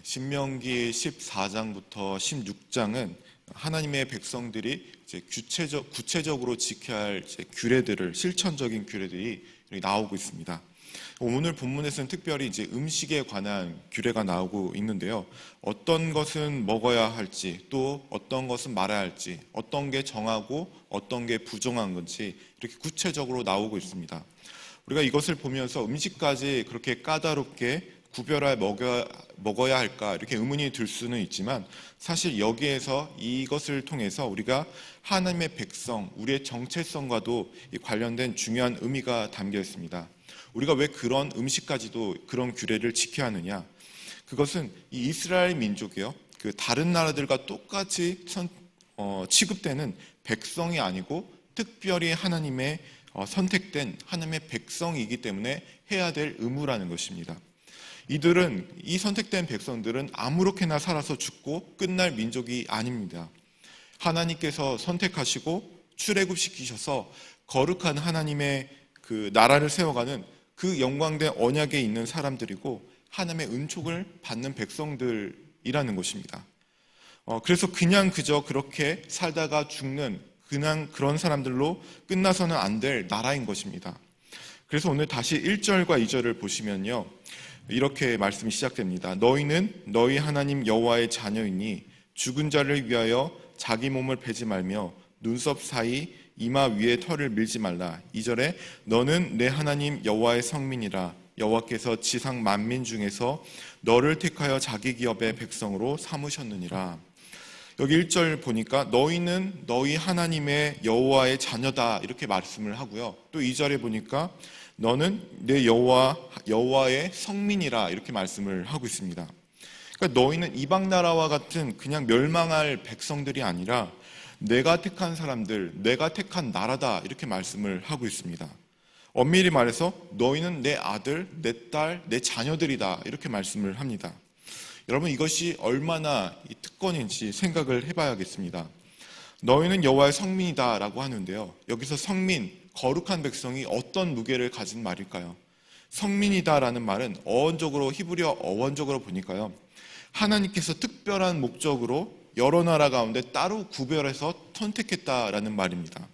신명기 14장부터 16장은 하나님의 백성들이 이제 구체적으로 지켜야 할 규례들을, 실천적인 규례들이 나오고 있습니다. 오늘 본문에서는 특별히 이제 음식에 관한 규례가 나오고 있는데요. 어떤 것은 먹어야 할지, 또 어떤 것은 말아야 할지, 어떤 게 정하고 어떤 게 부정한 건지 이렇게 구체적으로 나오고 있습니다. 우리가 이것을 보면서 음식까지 그렇게 까다롭게 구별해 먹어야 할까 이렇게 의문이 들 수는 있지만, 사실 여기에서 이것을 통해서 우리가 하나님의 백성, 우리의 정체성과도 관련된 중요한 의미가 담겨 있습니다. 우리가 왜 그런 음식까지도 그런 규례를 지켜야 하느냐? 그것은 이 이스라엘 민족이요, 그 다른 나라들과 똑같이 취급되는 백성이 아니고 특별히 하나님의 선택된 하나님의 백성이기 때문에 해야 될 의무라는 것입니다. 이 선택된 백성들은 아무렇게나 살아서 죽고 끝날 민족이 아닙니다. 하나님께서 선택하시고 출애굽시키셔서 거룩한 하나님의 그 나라를 세워가는 그 영광된 언약에 있는 사람들이고, 하나님의 은총을 받는 백성들이라는 것입니다. 그래서 그저 그렇게 살다가 죽는 그런 사람들로 끝나서는 안 될 나라인 것입니다. 그래서 오늘 다시 1절과 2절을 보시면요, 이렇게 말씀이 시작됩니다. 너희는 너희 하나님 여호와의 자녀이니 죽은 자를 위하여 자기 몸을 베지 말며 눈썹 사이 이마 위에 털을 밀지 말라. 2절에 너는 내 하나님 여호와의 성민이라. 여호와께서 지상 만민 중에서 너를 택하여 자기 기업의 백성으로 삼으셨느니라. 여기 1절 보니까 너희는 너희 하나님의 여호와의 자녀다 이렇게 말씀을 하고요. 또 2절에 보니까 너는 내 여호와의 성민이라 이렇게 말씀을 하고 있습니다. 그러니까 너희는 이방 나라와 같은 그냥 멸망할 백성들이 아니라 내가 택한 사람들, 내가 택한 나라다 이렇게 말씀을 하고 있습니다. 엄밀히 말해서 너희는 내 아들, 내 딸, 내 자녀들이다 이렇게 말씀을 합니다. 여러분, 이것이 얼마나 특권인지 생각을 해봐야겠습니다. 너희는 여호와의 성민이다 라고 하는데요, 여기서 성민, 거룩한 백성이 어떤 무게를 가진 말일까요? 성민이다 라는 말은 히브리어 어원적으로 보니까요, 하나님께서 특별한 목적으로 여러 나라 가운데 따로 구별해서 선택했다라는 말입니다.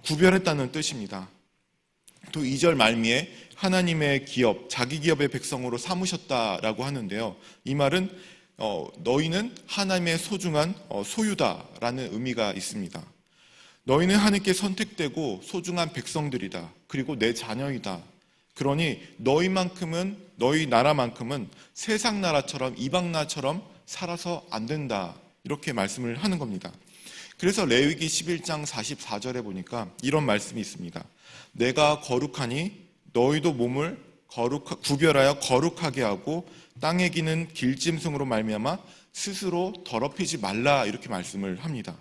구별했다는 뜻입니다. 또 2절 말미에 하나님의 기업, 자기 기업의 백성으로 삼으셨다라고 하는데요, 이 말은 너희는 하나님의 소중한 소유다라는 의미가 있습니다. 너희는 하나님께 선택되고 소중한 백성들이다. 그리고 내 자녀이다. 그러니 너희 나라만큼은 세상 나라처럼, 이방 나라처럼 살아서 안 된다 이렇게 말씀을 하는 겁니다. 그래서 레위기 11장 44절에 보니까 이런 말씀이 있습니다. 내가 거룩하니 너희도 몸을 구별하여 거룩하게 하고 땅에 기는 길짐승으로 말미암아 스스로 더럽히지 말라 이렇게 말씀을 합니다.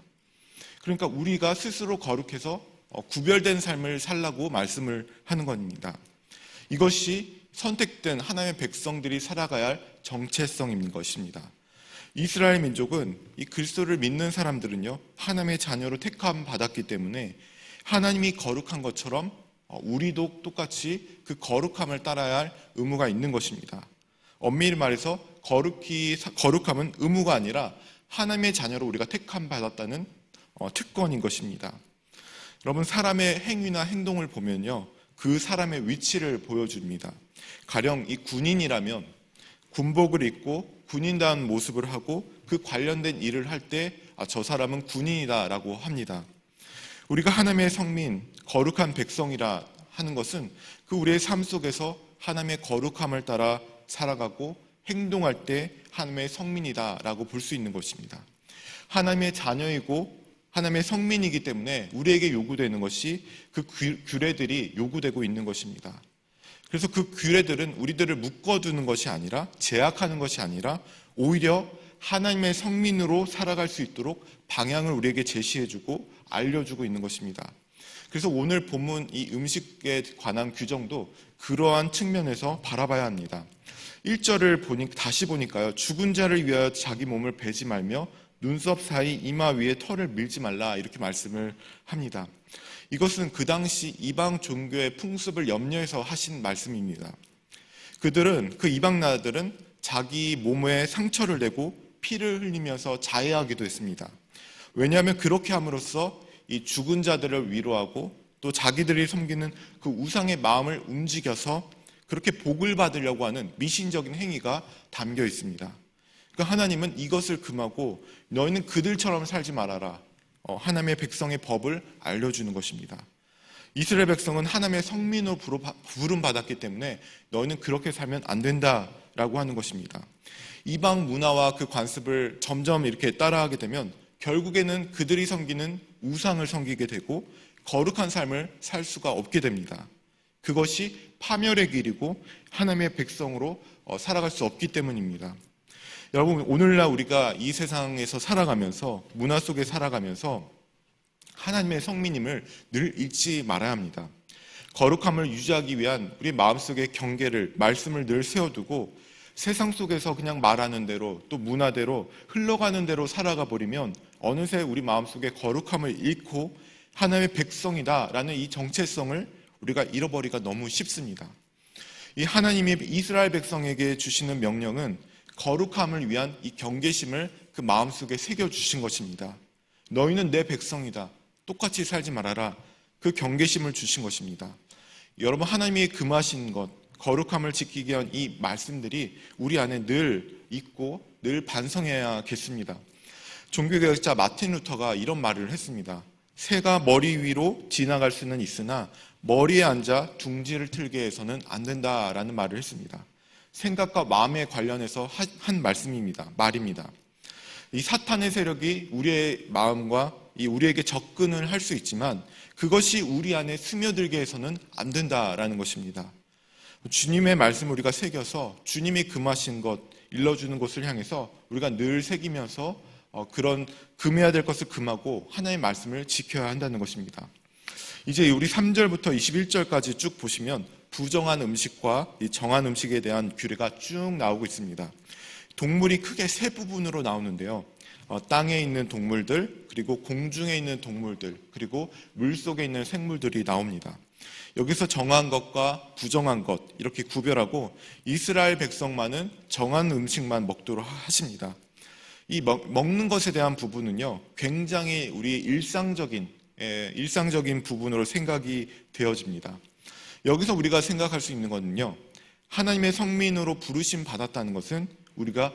그러니까 우리가 스스로 거룩해서 구별된 삶을 살라고 말씀을 하는 겁니다. 이것이 선택된 하나님의 백성들이 살아가야 할 정체성인 것입니다. 이스라엘 민족은, 이 그리스도를 믿는 사람들은요, 하나님의 자녀로 택함 받았기 때문에 하나님이 거룩한 것처럼 우리도 똑같이 그 거룩함을 따라야 할 의무가 있는 것입니다. 엄밀히 말해서 거룩함은 의무가 아니라 하나님의 자녀로 우리가 택함 받았다는 특권인 것입니다. 여러분, 사람의 행위나 행동을 보면요, 그 사람의 위치를 보여줍니다. 가령 이 군인이라면 군복을 입고 군인다운 모습을 하고 그 관련된 일을 할 때 저 사람은 군인이다라고 합니다. 우리가 하나님의 성민, 거룩한 백성이라 하는 것은 그 우리의 삶 속에서 하나님의 거룩함을 따라 살아가고 행동할 때 하나님의 성민이다라고 볼 수 있는 것입니다. 하나님의 자녀이고 하나님의 성민이기 때문에 우리에게 요구되는 것이 그 규례들이 요구되고 있는 것입니다. 그래서 그 규례들은 우리들을 묶어두는 것이 아니라, 제약하는 것이 아니라 오히려 하나님의 성민으로 살아갈 수 있도록 방향을 우리에게 제시해주고 알려주고 있는 것입니다. 그래서 오늘 본문 이 음식에 관한 규정도 그러한 측면에서 바라봐야 합니다. 1절을 다시 보니까요, 죽은 자를 위하여 자기 몸을 베지 말며 눈썹 사이 이마 위에 털을 밀지 말라 이렇게 말씀을 합니다. 이것은 그 당시 이방 종교의 풍습을 염려해서 하신 말씀입니다. 그 이방 나라들은 자기 몸에 상처를 내고 피를 흘리면서 자해하기도 했습니다. 왜냐하면 그렇게 함으로써 이 죽은 자들을 위로하고 또 자기들이 섬기는 그 우상의 마음을 움직여서 그렇게 복을 받으려고 하는 미신적인 행위가 담겨 있습니다. 그러니까 하나님은 이것을 금하고 너희는 그들처럼 살지 말아라. 하나님의 백성의 법을 알려주는 것입니다. 이스라엘 백성은 하나님의 성민으로 부름받았기 때문에 너희는 그렇게 살면 안 된다라고 하는 것입니다. 이방 문화와 그 관습을 점점 이렇게 따라하게 되면 결국에는 그들이 섬기는 우상을 섬기게 되고 거룩한 삶을 살 수가 없게 됩니다. 그것이 파멸의 길이고 하나님의 백성으로 살아갈 수 없기 때문입니다. 여러분, 오늘날 우리가 이 세상에서 살아가면서 문화 속에 살아가면서 하나님의 성민임을 늘 잊지 말아야 합니다. 거룩함을 유지하기 위한 우리 마음속의 경계를, 말씀을 늘 세워두고 세상 속에서 그냥 말하는 대로 또 문화대로 흘러가는 대로 살아가 버리면 어느새 우리 마음속에 거룩함을 잃고 하나님의 백성이다라는 이 정체성을 우리가 잃어버리기가 너무 쉽습니다. 이 하나님이 이스라엘 백성에게 주시는 명령은 거룩함을 위한 이 경계심을 그 마음속에 새겨주신 것입니다. 너희는 내 백성이다. 똑같이 살지 말아라. 그 경계심을 주신 것입니다. 여러분, 하나님이 금하신 것, 거룩함을 지키기 위한 이 말씀들이 우리 안에 늘 있고 늘 반성해야겠습니다. 종교개혁자 마틴 루터가 이런 말을 했습니다. 새가 머리 위로 지나갈 수는 있으나 머리에 앉아 둥지를 틀게 해서는 안 된다라는 말을 했습니다. 생각과 마음에 관련해서 한 말입니다. 이 사탄의 세력이 우리의 마음과 우리에게 접근을 할 수 있지만 그것이 우리 안에 스며들게 해서는 안 된다라는 것입니다. 주님의 말씀을 우리가 새겨서 주님이 금하신 것, 일러주는 것을 향해서 우리가 늘 새기면서 그런 금해야 될 것을 금하고 하나님의 말씀을 지켜야 한다는 것입니다. 이제 우리 3절부터 21절까지 쭉 보시면 부정한 음식과 이 정한 음식에 대한 규례가 쭉 나오고 있습니다. 동물이 크게 세 부분으로 나오는데요. 땅에 있는 동물들, 그리고 공중에 있는 동물들, 그리고 물속에 있는 생물들이 나옵니다. 여기서 정한 것과 부정한 것 이렇게 구별하고 이스라엘 백성만은 정한 음식만 먹도록 하십니다. 이 먹는 것에 대한 부분은요, 굉장히 우리 일상적인 부분으로 생각이 되어집니다. 여기서 우리가 생각할 수 있는 것은요, 하나님의 성민으로 부르심 받았다는 것은 우리가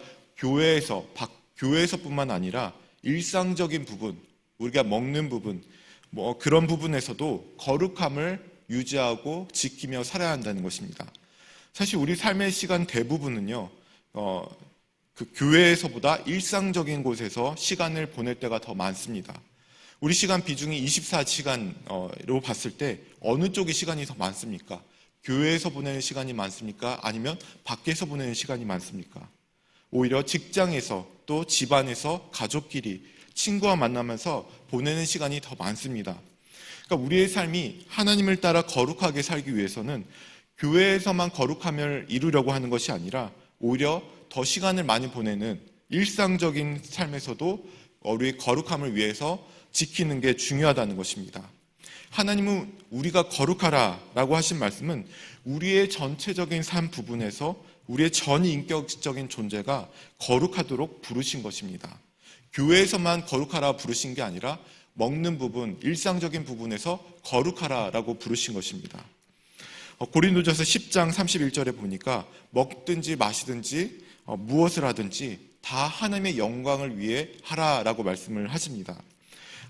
교회에서뿐만 아니라 일상적인 부분, 우리가 먹는 부분, 그런 부분에서도 거룩함을 유지하고 지키며 살아야 한다는 것입니다. 사실 우리 삶의 시간 대부분은요, 그 교회에서보다 일상적인 곳에서 시간을 보낼 때가 더 많습니다. 우리 시간 비중이 24시간으로 봤을 때 어느 쪽의 시간이 더 많습니까? 교회에서 보내는 시간이 많습니까? 아니면 밖에서 보내는 시간이 많습니까? 오히려 직장에서 또 집안에서 가족끼리 친구와 만나면서 보내는 시간이 더 많습니다. 그러니까 우리의 삶이 하나님을 따라 거룩하게 살기 위해서는 교회에서만 거룩함을 이루려고 하는 것이 아니라 오히려 더 시간을 많이 보내는 일상적인 삶에서도 우리의 거룩함을 위해서 지키는 게 중요하다는 것입니다. 하나님은 우리가 거룩하라라고 하신 말씀은 우리의 전체적인 삶 부분에서 우리의 전 인격적인 존재가 거룩하도록 부르신 것입니다. 교회에서만 거룩하라 부르신 게 아니라 먹는 부분, 일상적인 부분에서 거룩하라라고 부르신 것입니다. 고린도전서 10장 31절에 보니까 먹든지 마시든지 무엇을 하든지 다 하나님의 영광을 위해 하라라고 말씀을 하십니다.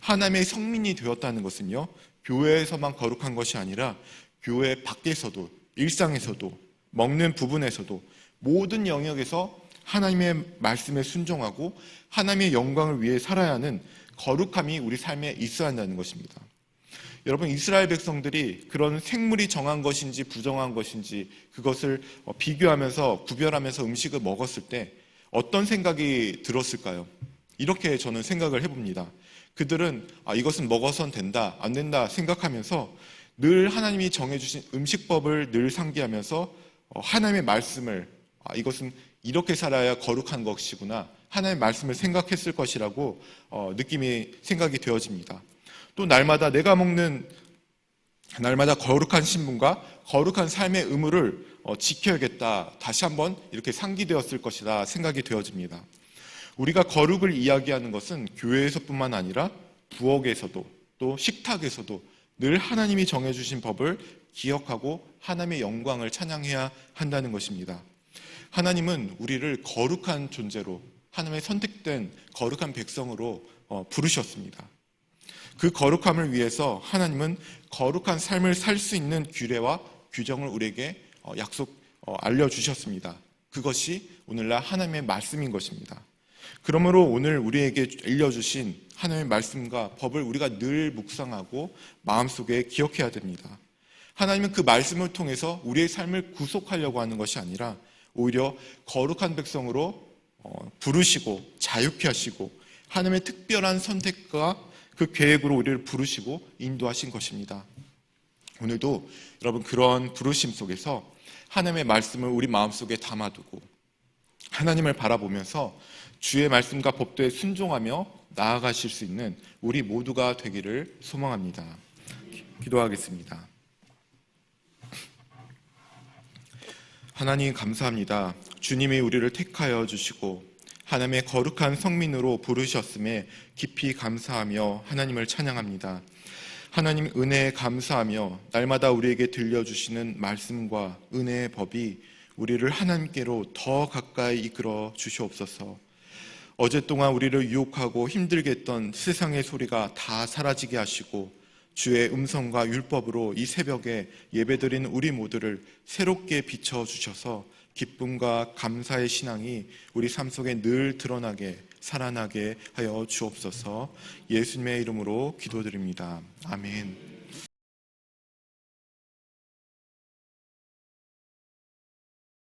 하나님의 성민이 되었다는 것은요, 교회에서만 거룩한 것이 아니라 교회 밖에서도, 일상에서도, 먹는 부분에서도 모든 영역에서 하나님의 말씀에 순종하고 하나님의 영광을 위해 살아야 하는 거룩함이 우리 삶에 있어야 한다는 것입니다. 여러분, 이스라엘 백성들이 그런 생물이 정한 것인지 부정한 것인지 그것을 비교하면서 구별하면서 음식을 먹었을 때 어떤 생각이 들었을까요? 이렇게 저는 생각을 해봅니다. 그들은 이것은 먹어선 된다, 안 된다 생각하면서 늘 하나님이 정해주신 음식법을 늘 상기하면서 하나님의 말씀을 이것은 이렇게 살아야 거룩한 것이구나, 하나님의 말씀을 생각했을 것이라고 생각이 되어집니다. 또 날마다 내가 먹는 날마다 거룩한 신분과 거룩한 삶의 의무를 지켜야겠다, 다시 한번 이렇게 상기되었을 것이다 생각이 되어집니다. 우리가 거룩을 이야기하는 것은 교회에서뿐만 아니라 부엌에서도 또 식탁에서도 늘 하나님이 정해주신 법을 기억하고 하나님의 영광을 찬양해야 한다는 것입니다. 하나님은 우리를 거룩한 존재로, 하나님의 선택된 거룩한 백성으로 부르셨습니다. 그 거룩함을 위해서 하나님은 거룩한 삶을 살 수 있는 규례와 규정을 우리에게 알려주셨습니다. 그것이 오늘날 하나님의 말씀인 것입니다. 그러므로 오늘 우리에게 알려주신 하나님의 말씀과 법을 우리가 늘 묵상하고 마음속에 기억해야 됩니다. 하나님은 그 말씀을 통해서 우리의 삶을 구속하려고 하는 것이 아니라 오히려 거룩한 백성으로 부르시고 자유케 하시고 하나님의 특별한 선택과 그 계획으로 우리를 부르시고 인도하신 것입니다. 오늘도 여러분 그런 부르심 속에서 하나님의 말씀을 우리 마음속에 담아두고 하나님을 바라보면서 주의 말씀과 법도에 순종하며 나아가실 수 있는 우리 모두가 되기를 소망합니다. 기도하겠습니다. 하나님 감사합니다. 주님이 우리를 택하여 주시고 하나님의 거룩한 성민으로 부르셨음에 깊이 감사하며 하나님을 찬양합니다. 하나님 은혜에 감사하며 날마다 우리에게 들려주시는 말씀과 은혜의 법이 우리를 하나님께로 더 가까이 이끌어 주시옵소서. 어제 동안 우리를 유혹하고 힘들게 했던 세상의 소리가 다 사라지게 하시고 주의 음성과 율법으로 이 새벽에 예배드린 우리 모두를 새롭게 비춰주셔서 기쁨과 감사의 신앙이 우리 삶 속에 늘 드러나게 살아나게 하여 주옵소서. 예수님의 이름으로 기도드립니다. 아멘.